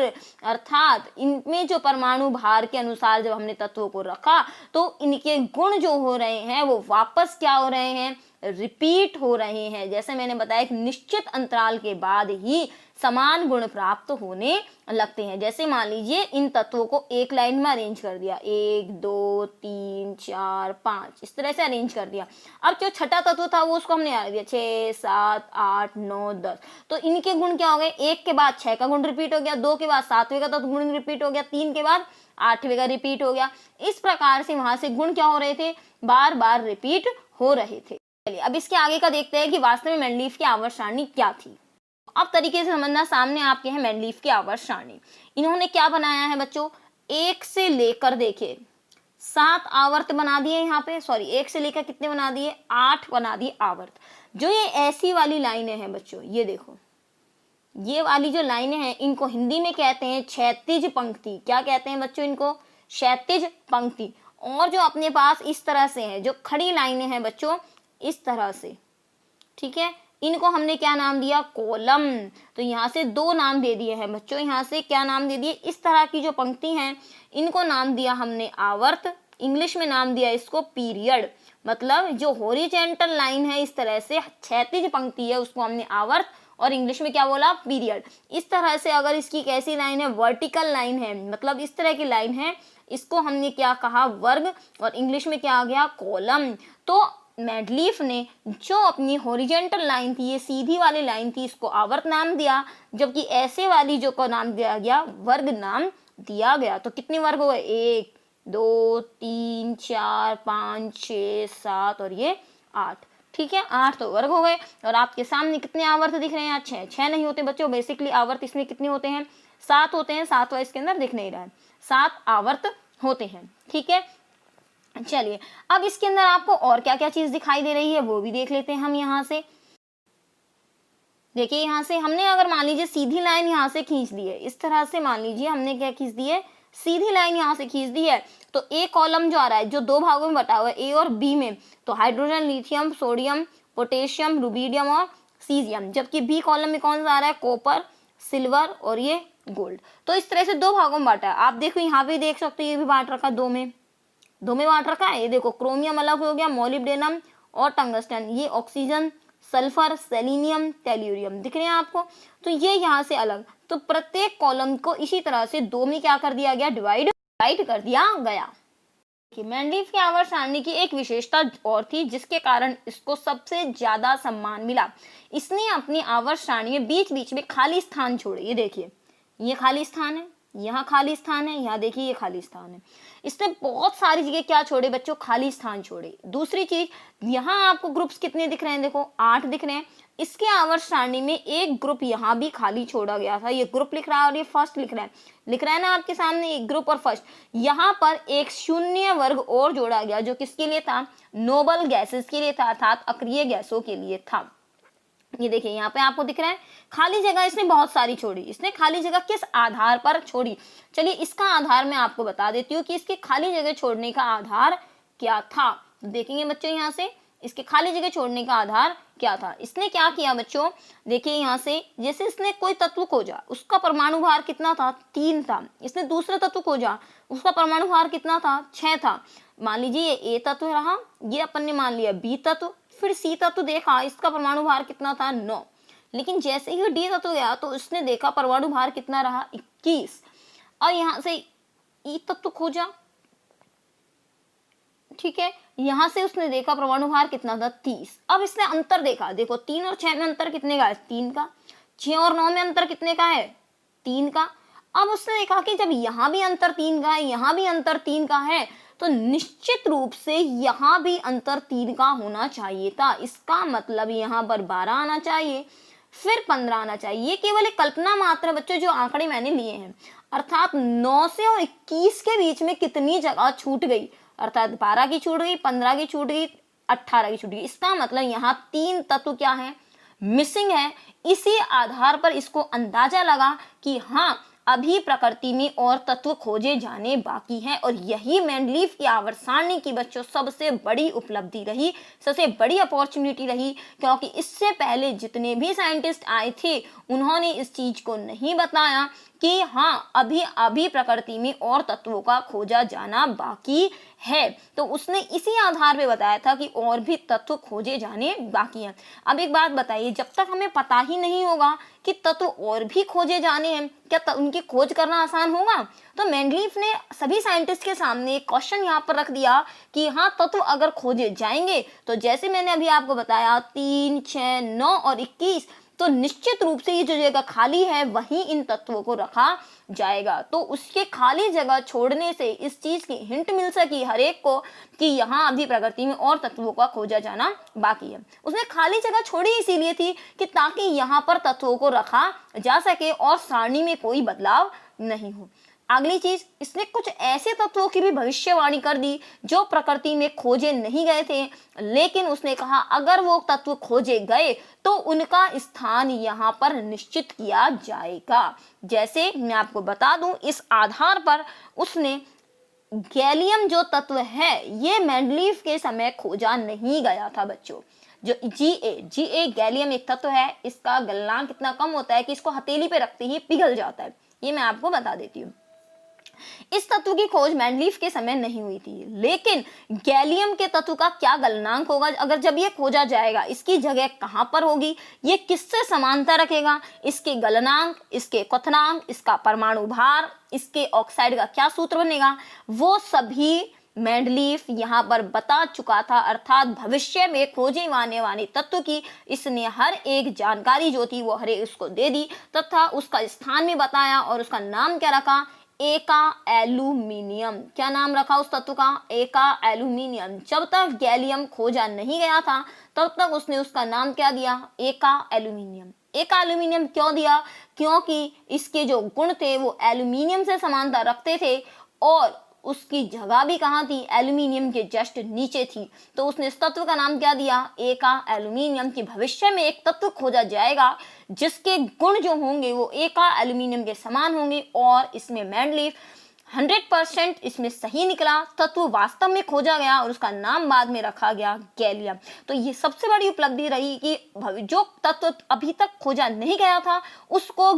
अर्थात इनमें जो परमाणु भार के अनुसार जब हमने तत्वों को रखा तो इनके गुण जो हो रहे हैं वो वापस क्या हो रहे हैं, रिपीट हो रहे हैं। जैसे मैंने बताया एक निश्चित अंतराल के बाद ही समान गुण प्राप्त होने लगते हैं। जैसे मान लीजिए इन तत्वों को एक लाइन में अरेंज कर दिया, 1 2 3 4 5, इस तरह से अरेंज कर दिया। अब जो छठा तत्व था वो उसको हमने दिया 6 7 8 9 10। तो इनके गुण क्या हो गए, 1 के बाद 6 का गुण रिपीट हो गया, 2 के बाद 7वें का तत्व गुण रिपीट हो गया, 3 के बाद 8वें का रिपीट हो गया। इस प्रकार से वहां से गुण क्या हो रहे थे, बार बार रिपीट हो रहे थे। चलिए अब इसके आगे का देखते हैं कि वास्तव में मेंडलीफ की आवर्त सारणी क्या थी। अब तरीके से समझना, सामने आपके है मेंडलीफ की आवर्त सारणी। इन्होंने क्या बनाया है बच्चों, 1 से लेकर देखिए 7 आवर्त बना दिए यहाँ पे, सॉरी 1 से लेकर कितने बना दिए, 8 बना दिए आवर्त। जो ये ऐसी वाली लाइनें हैं बच्चों, ये देखो ये वाली जो लाइनें हैं इनको हिंदी में कहते हैं क्षैतिज पंक्ति। क्या कहते हैं बच्चों इनको, क्षैतिज पंक्ति। और जो अपने पास इस तरह से है, जो खड़ी लाइनें हैं बच्चों इस तरह से, ठीक है, इनको हमने क्या नाम दिया, कॉलम। तो यहाँ से 2 नाम दे दिए हैं बच्चों, यहाँ से क्या नाम दे दिए, इस तरह की जो पंक्ति हैं इनको नाम दिया हमने आवर्त, इंग्लिश में नाम दिया इसको पीरियड। मतलब जो हॉरिजॉन्टल लाइन है इस तरह से क्षैतिज पंक्ति है उसको हमने आवर्त, और इंग्लिश में क्या बोला, पीरियड। इस तरह से अगर इसकी कैसी लाइन है, वर्टिकल लाइन है, मतलब इस तरह की लाइन है, इसको हमने क्या कहा, वर्ग, और इंग्लिश में क्या आ गया, कॉलम। तो मेंडलीफ ने जो अपनी हॉरिजॉन्टल लाइन थी, ये सीधी वाली लाइन थी, इसको आवर्त नाम दिया, जबकि ऐसे वाली जो को नाम दिया गया वर्ग नाम दिया गया। तो कितने वर्ग हुए, 1 2 3 4 5 6 7 और ये 8, ठीक है, 8 तो वर्ग हो गए। और आपके सामने कितने आवर्त दिख रहे हैं, 6 नहीं होते बच्चों, बेसिकली आवर्त इसमें कितने होते हैं, 7 होते हैं, 7 इसके अंदर दिख नहीं रहा है, 7 आवर्त होते हैं, ठीक है। चलिए अब इसके अंदर आपको और क्या क्या चीज दिखाई दे रही है वो भी देख लेते हैं हम। यहाँ से देखिए, यहाँ से हमने अगर मान लीजिए सीधी लाइन यहाँ से खींच दी है, इस तरह से मान लीजिए हमने क्या खींच दी है, सीधी लाइन यहाँ से खींच दी है। तो ए कॉलम जो आ रहा है जो 2 भागों में बटा हुआ है, ए और बी में, तो hydrogen, lithium, sodium, potassium, rubidium और सीजियम। जबकि बी कॉलम में कौन सा आ रहा है, कॉपर, सिल्वर और ये गोल्ड। तो इस तरह से 2 भागों में बांटा है। आप देखो यहाँ पे देख सकते हो, ये भी बांट रखा 2 में बांट रखा है। ये देखो क्रोमियम अलग हो गया, मोलिब्डेनम और टंगस्टन, ये ऑक्सीजन, सल्फर, सेलेनियम, टेल्यूरियम दिख रहे हैं आपको। तो ये यहाँ से अलग। तो प्रत्येक कॉलम को इसी तरह से 2 में क्या कर दिया गया, डिवाइड कर दिया गया। मेंडलीफ की आवर्त सारणी की एक विशेषता और थी जिसके कारण इसको सबसे ज्यादा सम्मान मिला। इसने अपनी आवर्त सारणी में बीच बीच में खाली स्थान छोड़े। ये देखिए, ये खाली स्थान है, यहाँ खाली स्थान है, यहाँ देखिए ये खाली स्थान है। इसने बहुत सारी जगह क्या छोड़े बच्चों, खाली स्थान छोड़े। दूसरी चीज, यहाँ आपको ग्रुप्स कितने दिख रहे हैं, देखो 8 दिख रहे हैं। इसके आवर्त सारणी में एक ग्रुप यहाँ भी खाली छोड़ा गया था, ये ग्रुप लिख रहा है और ये फर्स्ट लिख रहा है ना आपके सामने, एक ग्रुप और फर्स्ट। यहाँ पर एक शून्य वर्ग और जोड़ा गया, जो किसके लिए था, नोबल गैसेस के लिए था, अर्थात अक्रिय गैसों के लिए था। ये देखिए यहाँ पे आपको दिख रहा है खाली जगह इसने बहुत सारी छोड़ी। इसने खाली जगह किस आधार पर छोड़ी, चलिए इसका आधार मैं आपको बता देती हूँ कि इसके खाली जगह छोड़ने का आधार क्या था। तो देखेंगे बच्चों यहाँ से इसके खाली जगह छोड़ने का आधार क्या था। इसने क्या किया बच्चों, देखिए यहाँ से, जैसे इसने कोई तत्व खोजा, उसका परमाणु भार कितना था, 3 था। इसने दूसरा तत्व खोजा, उसका परमाणु भार कितना था, 6 था। मान लीजिए ये ए तत्व रहा, ये अपन ने मान लिया बी तत्व, फिर सी तत्व देखा, इसका परमाणु भार कितना था, 9। लेकिन जैसे ही डी तत्व गया तो उसने देखा परमाणु भार कितना रहा, 21। और यहाँ से ई तत्व खोजा, ठीक है, यहां से उसने देखा परमाणु भार कितना था, 30। अब इसने अंतर देखा, देखो 3 और 6 में अंतर कितने का है, 3 का। 6 और 9 में अंतर कितने का है, 3 का। अब उसने देखा कि जब यहाँ भी अंतर 3 का है, यहाँ भी अंतर 3 का है, तो निश्चित रूप से यहाँ भी अंतर 3 का होना चाहिए था। इसका मतलब यहाँ पर 12 आना चाहिए, फिर 15 आना चाहिए। ये केवल एक कल्पना मात्र है बच्चों, जो आंकड़े मैंने लिए हैं। अर्थात 9 से और 21 के बीच में कितनी जगह छूट गई, अर्थात 12 की छूट गई, 15 की छूट गई, 18 की छूट गई। इसका मतलब यहाँ 3 तत्व क्या है, मिसिंग है। इसी आधार पर इसको अंदाजा लगा कि हाँ अभी प्रकृति में और तत्व खोजे जाने बाकी हैं। और यही मेंडलीफ की आवर्त सारणी की बच्चों सबसे बड़ी उपलब्धि रही, सबसे बड़ी अपॉर्चुनिटी रही, क्योंकि इससे पहले जितने भी साइंटिस्ट आए थे उन्होंने इस चीज को नहीं बताया कि हाँ अभी प्रकृति में और तत्वों का खोजा जाना बाकी है। तो उसने इसी आधार पे बताया था कि और भी तत्व खोजे जाने बाकी हैं। अब एक बात बताइए, जब तक हमें पता ही नहीं होगा कि तत्व और भी खोजे जाने हैं, क्या उनकी खोज करना आसान होगा? तो मेंडलीफ ने सभी साइंटिस्ट के सामने एक क्वेश्चन यहाँ पर रख दिया कि हाँ तत्व अगर खोजे जाएंगे, तो जैसे मैंने अभी आपको बताया 3, 6, 9 और 21, तो निश्चित रूप से ये जो जगह खाली है वहीं इन तत्वों को रखा जाएगा। तो उसके खाली जगह छोड़ने से इस चीज की हिंट मिल सकी हर एक को कि यहाँ अभी प्रकृति में और तत्वों का खोजा जाना बाकी है। उसने खाली जगह छोड़ी इसीलिए थी कि ताकि यहाँ पर तत्वों को रखा जा सके और सारणी में कोई बदलाव नहीं हो। अगली चीज, इसने कुछ ऐसे तत्वों की भी भविष्यवाणी कर दी जो प्रकृति में खोजे नहीं गए थे, लेकिन उसने कहा अगर वो तत्व खोजे गए तो उनका स्थान यहाँ पर निश्चित किया जाएगा। जैसे मैं आपको बता दूं, इस आधार पर उसने गैलियम जो तत्व है ये मेंडलीफ के समय खोजा नहीं गया था बच्चों। जो Ga गैलियम एक तत्व है, इसका गलनांक कितना कम होता है कि इसको हथेली पे रखते ही पिघल जाता है, ये मैं आपको बता देती हूँ। इस तत्व की खोज मेंडलीफ के समय नहीं हुई थी, लेकिन गैलियम के तत्व का क्या गलनांक होगा अगर जब ये खोजा जाएगा, इसकी जगह कहां पर होगी, ये किससे समानता रखेगा, इसके गलनांक, इसके क्वथनांक, इसका परमाणु भार, इसके ऑक्साइड का क्या सूत्र बनेगा, वो सभी मेंडलीफ यहाँ पर बता चुका था। अर्थात भविष्य में खोजे जाने वाले तत्व की इसने हर एक जानकारी जो थी वो हर एक उसको दे दी तथा उसका स्थान भी बताया और उसका नाम क्या रखा, एका एल्यूमिनियम। क्या नाम रखा उस तत्व का, एका एल्यूमिनियम। जब तक गैलियम खोजा नहीं गया था तब तक उसने उसका नाम क्या दिया, एका एल्यूमिनियम। एका एल्यूमिनियम क्यों दिया, क्योंकि इसके जो गुण थे वो एल्यूमिनियम से समानता रखते थे और उसकी जगह भी कहाँ थी, एल्यूमिनियम के जस्ट नीचे थी। तो उसने इस तत्व का नाम क्या दिया, एका एल्यूमिनियम। की भविष्य में एक तत्व खोजा जाएगा जिसके गुण जो होंगे वो एका एल्यूमिनियम के समान होंगे और इसमें मेंडलीफ 100% इसमें सही निकला। तत्व वास्तव में खोजा गया और उसका नाम बाद में रखा गया गैलियम। तो ये सबसे बड़ी उपलब्धि रही कि जो तत्व अभी तक खोजा नहीं गया था उसको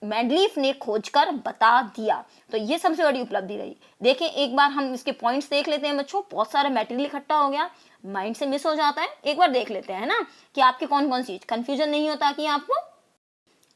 मेंडलीफ ने खोजकर बता दिया। तो ये सबसे बड़ी उपलब्धि रही। देखें एक बार हम इसके पॉइंट्स देख लेते हैं बच्चों, बहुत सारा मटेरियल इकट्ठा हो गया, माइंड से मिस हो जाता है। एक बार देख लेते हैं ना कि आपके कौन कौन सी कंफ्यूजन नहीं होता कि आपको।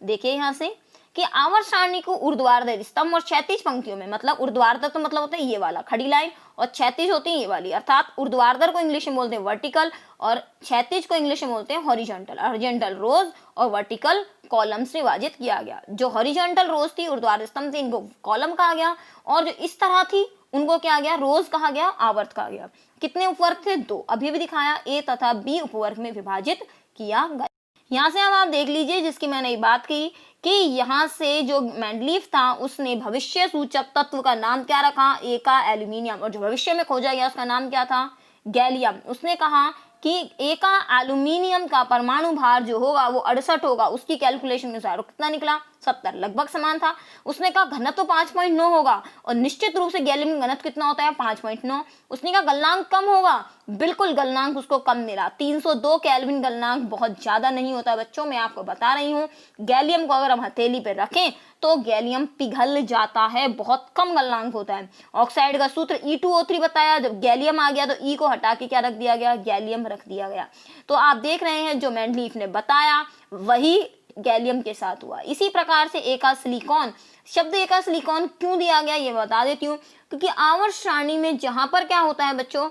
देखिए यहाँ से कि आवर्त सारणी को ऊर्ध्वाधर स्तंभ और क्षैतिज पंक्तियों में, मतलब ऊर्ध्वाधर तो मतलब होता है ये वाला खड़ी लाइन, और क्षैतिज होती है ये वाली, अर्थात ऊर्ध्वाधर को इंग्लिश में बोलते हैं वर्टिकल और क्षैतिज को इंग्लिश में बोलते हैं हॉरिजॉन्टल। हॉरिजॉन्टल रोज और वर्टिकल कॉलम से विभाजित किया गया। जो हॉरिजॉन्टल रोज थी, ऊर्ध्वाधर स्तंभ थी, इनको कॉलम कहा गया, और जो इस तरह थी उनको क्या गया, रोज कहा गया, आवर्त कहा गया। कितने उपवर्ग थे? 2। अभी भी दिखाया, ए तथा बी उपवर्ग में विभाजित किया गया। यहाँ से अब आप देख लीजिए, जिसकी मैंने बात की कि यहाँ से जो मेंडलीफ था उसने भविष्य सूचक तत्व का नाम क्या रखा, ए का एल्यूमिनियम, और जो भविष्य में खोजा गया उसका नाम क्या था, गैलियम। उसने कहा कि ए का एल्यूमिनियम का परमाणु भार जो होगा वो 68 होगा, उसकी कैलकुलेशन के अनुसार कितना निकला, 70, लगभग समान था। उसने कहा घनत्व 5.9 होगा, और निश्चित रूप से गैलियम घनत्व कितना होता है, 5.9। उसने कहा गलनांक कम होगा, बिल्कुल गलनांक उसको कम मिला, 302 केल्विन गलनांक बहुत ज्यादा नहीं होता बच्चों, मैं आपको बता रही हूँ। गैलियम को अगर हम हथेली पे रखें तो गैलियम पिघल जाता है, बहुत कम गलनांक होता है। ऑक्साइड का सूत्र E2O3 बताया, जब गैलियम आ गया तो E को हटा के क्या रख दिया गया, गैलियम रख दिया गया। तो आप देख रहे हैं जो मेंडलीफ ने बताया वही गैलियम के साथ हुआ। इसी प्रकार से ए का सिलिकॉन, शब्द ए का सिलिकॉन क्यों दिया गया ये बता देती हूँ, क्योंकि आवर्त सारणी में जहां पर क्या होता है बच्चों,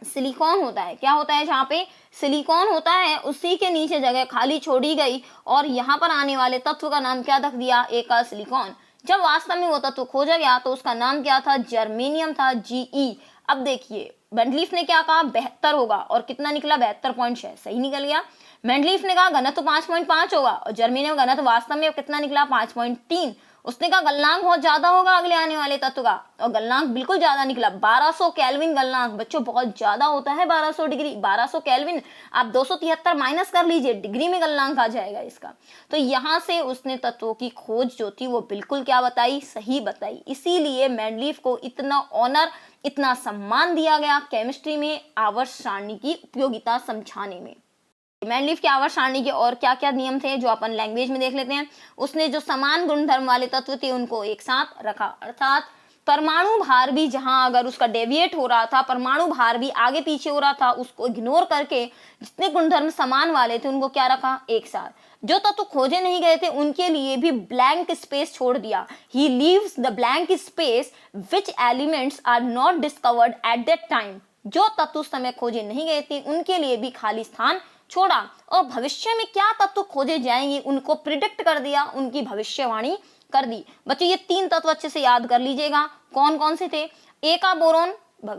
सिलिकॉन होता है, क्या होता है, जहाँ पे सिलिकॉन होता है उसी के नीचे जगह खाली छोड़ी गई, और यहाँ पर आने वाले तत्व का नाम क्या रख दिया, ए का सिलिकॉन। जब वास्तव में वो तत्व खोजा गया तो उसका नाम क्या था, जर्मेनियम था, Ge। अब देखिए मेंडलीफ ने क्या कहा, 72 होगा, और कितना निकला, 72.6, सही निकल गया। मेंडलीफ ने कहा घनत्व 5.5 होगा, और जर्मेनियम घनत्व वास्तव में कितना निकला, 5.3। उसने कहा गलनांक बहुत ज्यादा होगा अगले आने वाले तत्व का, और गलनांक बिल्कुल ज्यादा निकला, 1200 केल्विन गलनांक। बच्चों बहुत ज्यादा होता है 1200 डिग्री, 1200 केल्विन, आप 273 माइनस कर लीजिए, डिग्री में गलनांक आ जाएगा इसका। तो यहाँ से उसने तत्वों की खोज जो थी वो बिल्कुल क्या बताई, सही बताई। इसीलिए मेंडलीफ को इतना ऑनर, इतना सम्मान दिया गया केमिस्ट्री में आवर्त सारणी की उपयोगिता समझाने में। मेंडलीफ की आवर्त सारणी के और क्या क्या नियम थे जो अपन लैंग्वेज में देख लेते हैं। उसने जो समान गुणधर्म वाले तत्व थे उनको एक साथ रखा, अर्थात परमाणु भार भी जहां अगर उसका डेविएट हो रहा था, परमाणु भार भी आगे पीछे हो रहा था, उसको इग्नोर करके जितने गुणधर्म समान वाले थे उनको क्या रखा, एक साथ। जो तत्व खोजे नहीं गए थे उनके लिए भी ब्लैंक स्पेस छोड़ दिया। He leaves the blank space which elements are not discovered at that time. जो तत्व उस समय खोजे नहीं गए थे उनके लिए भी खाली स्थान छोड़ा, और भविष्य में क्या तत्व खोजे जाएंगे उनको प्रिडिक्ट कर दिया, उनकी भविष्यवाणी कर दी। बच्चों ये 3 तत्व अच्छे से याद कर लीजिएगा, कौन कौन से थे। ए का बोरोन,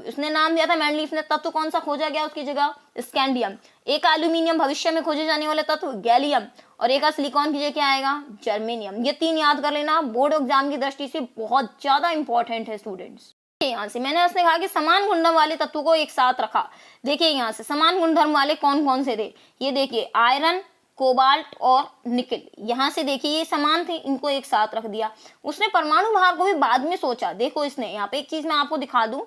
उसने नाम दिया था मेंडलीफ ने, तत्व कौन सा खोजा गया उसकी जगह, स्कैंडियम। ए का एल्यूमिनियम, भविष्य में खोजे जाने वाले तत्व, गैलियम। और ए का सिलिकॉन की जगह क्या आएगा, जर्मेनियम। ये 3 याद कर लेना, बोर्ड एग्जाम की दृष्टि से बहुत ज्यादा इंपॉर्टेंट है स्टूडेंट्स। यहाँ से मैंने उसने कहा कि समान गुणधर्म वाले तत्वों को एक साथ रखा। देखिए यहाँ से समान गुणधर्म वाले कौन कौन से थे, ये देखिए आयरन, कोबाल्ट और निकल। यहाँ से देखिए ये समान थे, इनको एक साथ रख दिया। उसने परमाणु भार को भी बाद में सोचा। देखो इसने यहाँ पे एक चीज मैं आपको दिखा दूं,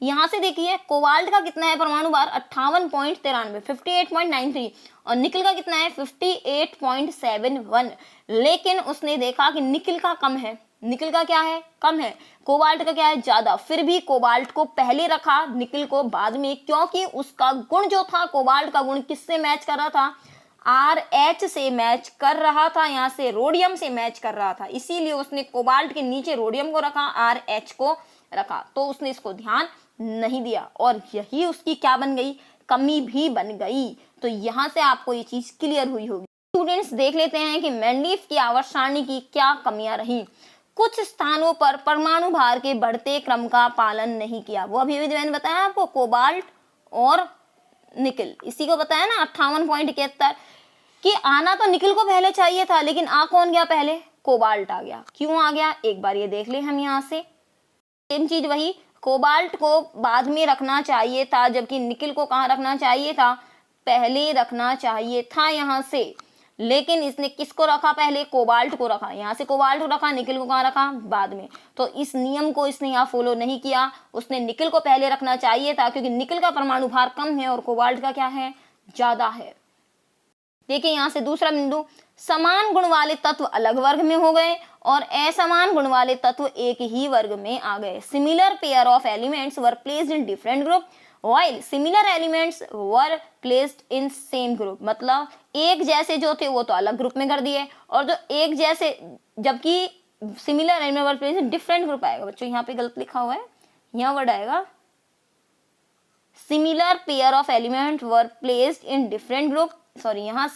यहाँ से देखिए कोबाल्ट का कितना है परमाणु भार, 58.93, 58.93, और निकल का कितना है 58.71। लेकिन उसने देखा कि निकल का कम है, निकल का क्या है, कम है, कोबाल्ट का क्या है, ज्यादा। फिर भी कोबाल्ट को पहले रखा, निकल को बाद में, क्योंकि उसका गुण जो था, कोबाल्ट का गुण किससे मैच कर रहा था, RH से मैच कर रहा था, यहाँ से रोडियम से मैच कर रहा था। इसीलिए उसने कोबाल्ट के नीचे रोडियम को रखा, RH को रखा। तो उसने इसको ध्यान नहीं दिया, और यही उसकी क्या बन गई, कमी भी बन गई। तो यहाँ से आपको ये चीज क्लियर हुई होगी। स्टूडेंट्स देख लेते हैं कि मेंडलीफ की आवर्त सारणी की क्या कमियां रही। कुछ स्थानों पर परमाणु भार के बढ़ते क्रम का पालन नहीं किया। वो अभी मैंने बताया आपको, कोबाल्ट और निकल, इसी को बताया ना 58.71, कि आना तो निकल को पहले चाहिए था, लेकिन आ कौन गया पहले, कोबाल्ट आ गया। क्यों आ गया, एक बार ये देख ले हम यहाँ से। सेम चीज वही, कोबाल्ट को बाद में रखना चाहिए था, जबकि निकल को कहाँ रखना चाहिए था, पहले रखना चाहिए था यहाँ से। लेकिन इसने किसको रखा पहले, कोबाल्ट को रखा। यहाँ से कोबाल्ट को रखा, निकल को कहाँ रखा, बाद में। तो इस नियम को इसने यहाँ फॉलो नहीं किया। उसने निकल को पहले रखना चाहिए था, क्योंकि निकल का परमाणु भार कम है और कोबाल्ट का क्या है, ज्यादा है। देखिए यहाँ से दूसरा बिंदु, समान गुण वाले तत्व अलग वर्ग में हो गए और असमान गुण वाले तत्व एक ही वर्ग में आ गए। Similar pair of elements were placed in different group while similar elements were placed in same group. मतलब एक जैसे जो थे वो तो अलग ग्रुप में कर दिए, और जो एक जैसे, जबकि similar element were placed in different group आएगा। बच्चों यहाँ पे गलत लिखा हुआ है, यहाँ वर्ड आएगा similar pair of element were placed in different group. Sorry, यहाँ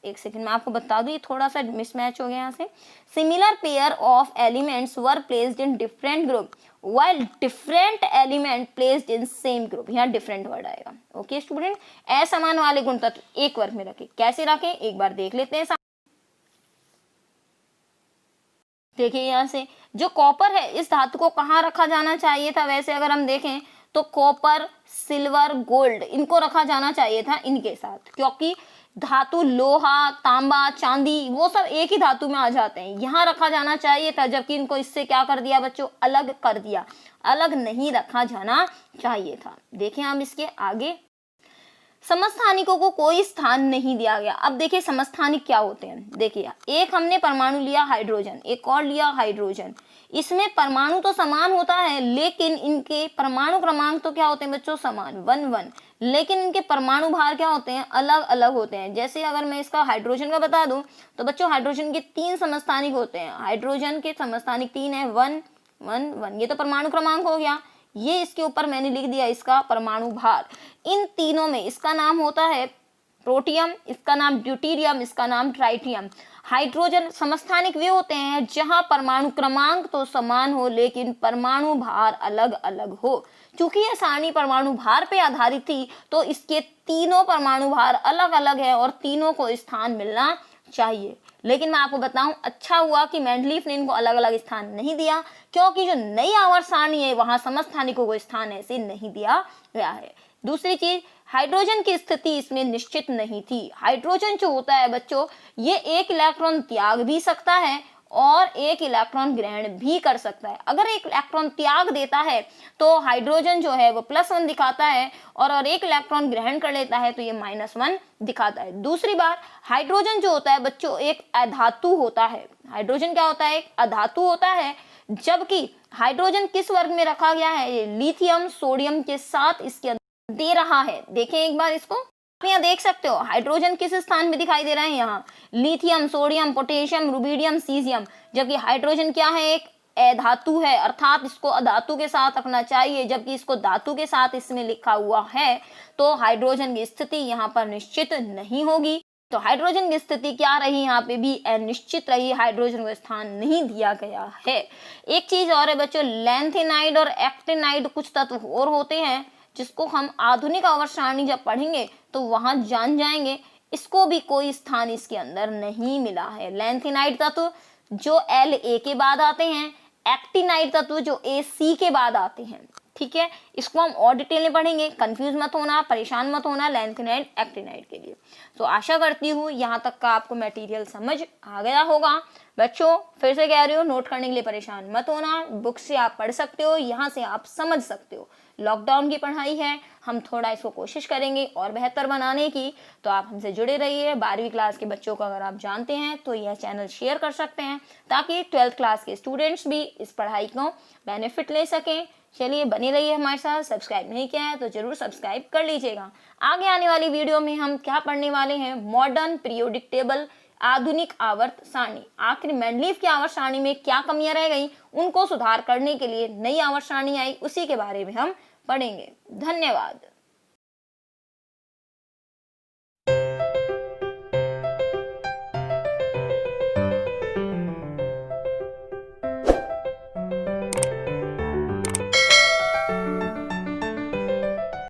एक सेकंड में आपको बता दूं, ये थोड़ा सा मिसमैच हो गया यहाँ से। Similar pair of elements were placed in different group while different element placed in same group. यहाँ डिफरेंट वर्ड आएगा। ओके स्टूडेंट, असमान वाले गुण तत्व एक वर्ग में रखें। कैसे रखें एक बार देख लेते हैं। देखिए यहाँ से जो कॉपर है, इस धातु को कहाँ रखा जाना चाहिए था? वैसे अगर हम देखें तो कॉपर, सिल्वर, गोल्ड इनको रखा जाना चाहिए था इनके साथ, क्योंकि धातु लोहा, तांबा, चांदी वो सब एक ही धातु में आ जाते हैं। यहाँ रखा जाना चाहिए था, जबकि इनको इससे क्या कर दिया बच्चों? अलग कर दिया। अलग नहीं रखा जाना चाहिए था। देखें हम इसके आगे, समस्थानिकों को कोई स्थान नहीं दिया गया। अब देखिए समस्थानिक क्या होते हैं। देखिए एक हमने परमाणु लिया हाइड्रोजन, एक और लिया हाइड्रोजन। इसमें परमाणु तो समान होता है, लेकिन इनके परमाणु क्रमांक तो क्या होते हैं बच्चों? समान, 1 1। लेकिन इनके परमाणु भार क्या होते हैं? अलग अलग होते हैं। जैसे अगर मैं इसका हाइड्रोजन का बता दूं तो बच्चों हाइड्रोजन के 3 समस्थानिक होते हैं। हाइड्रोजन के समस्थानिक 3 है, 1 1 1। ये तो परमाणु क्रमांक हो गया। ये इसके ऊपर मैंने लिख दिया इसका परमाणु भार। इन तीनों में इसका नाम होता है प्रोटियम, इसका नाम ड्यूटीरियम, इसका नाम ट्राइटियम। हाइड्रोजन समस्थानिक वे होते हैं जहां परमाणु क्रमांक तो समान हो लेकिन परमाणु भार अलग अलग हो। चूंकि यह सारणी परमाणु भार पे आधारित थी तो इसके तीनों परमाणु भार अलग अलग है और तीनों को स्थान मिलना चाहिए। लेकिन मैं आपको बताऊं, अच्छा हुआ कि मेंडलीफ ने इनको अलग अलग स्थान नहीं दिया, क्योंकि जो नई आवर्त सारणी है वहां समस्थानिकों को स्थान ऐसे नहीं दिया गया है। दूसरी चीज, हाइड्रोजन की स्थिति इसमें निश्चित नहीं थी। हाइड्रोजन जो होता है बच्चों, ये एक इलेक्ट्रॉन त्याग भी सकता है और एक इलेक्ट्रॉन ग्रहण भी कर सकता है। अगर एक इलेक्ट्रॉन त्याग देता है तो हाइड्रोजन जो है वो +1 दिखाता है, और एक इलेक्ट्रॉन ग्रहण कर लेता है तो ये -1 दिखाता है। दूसरी बात, हाइड्रोजन जो होता है बच्चों एक अधातु होता है। हाइड्रोजन क्या होता है? एक अधातु होता है। जबकि हाइड्रोजन किस वर्ग में रखा गया है? ये लिथियम सोडियम के साथ इसके दे रहा है। देखें एक बार इसको, आप यहाँ देख सकते हो हाइड्रोजन किस स्थान में दिखाई दे रहा है? यहाँ lithium, sodium, potassium, rubidium, caesium. जबकि हाइड्रोजन क्या है? एक अधातु है, अर्थात इसको अधातु के साथ रखना चाहिए, जबकि इसको धातु के साथ इसमें लिखा हुआ है। तो हाइड्रोजन की स्थिति यहाँ पर निश्चित नहीं होगी। तो हाइड्रोजन की स्थिति क्या रही? यहाँ पे भी अनिश्चित रही। हाइड्रोजन को स्थान नहीं दिया गया है। एक चीज और है बच्चों, लैंथेनाइड और एक्टिनाइड कुछ तत्व और होते हैं जिसको हम आधुनिक आवर्त सारणी जब पढ़ेंगे तो वहां जान जाएंगे। इसको भी कोई स्थान इसके अंदर नहीं मिला है। लैंथेनाइड तत्व जो La के बाद आते हैं, एक्टिनाइड तत्व जो AC के बाद आते हैं। ठीक है, इसको हम और डिटेल में पढ़ेंगे। कंफ्यूज मत होना, परेशान मत होना लैंथेनाइड एक्टिनाइड के लिए। तो आशा करती हूँ यहाँ तक का आपको मटेरियल समझ आ गया होगा। बच्चों फिर से कह रही हूँ, नोट करने के लिए परेशान मत होना। बुक से आप पढ़ सकते हो, यहाँ से आप समझ सकते हो। लॉकडाउन की पढ़ाई है, हम थोड़ा इसको कोशिश करेंगे और बेहतर बनाने की। तो आप हमसे जुड़े रहिए। 12वीं क्लास के बच्चों को अगर आप जानते हैं तो यह चैनल शेयर कर सकते हैं, ताकि 12th क्लास के स्टूडेंट्स भी इस पढ़ाई को बेनिफिट ले सकें। चलिए बने रहिए हमारे साथ। सब्सक्राइब नहीं किया है तो जरूर सब्सक्राइब कर लीजिएगा। आगे आने वाली वीडियो में हम क्या पढ़ने वाले हैं? मॉडर्न पीरियोडिक टेबल, आधुनिक आवर्त सारणी। आखिर मेंडलीफ की आवर्त सारणी में क्या कमियां रह गई, उनको सुधार करने के लिए नई आवर्त सारणी आई, उसी के बारे में हम पढ़ेंगे। धन्यवाद।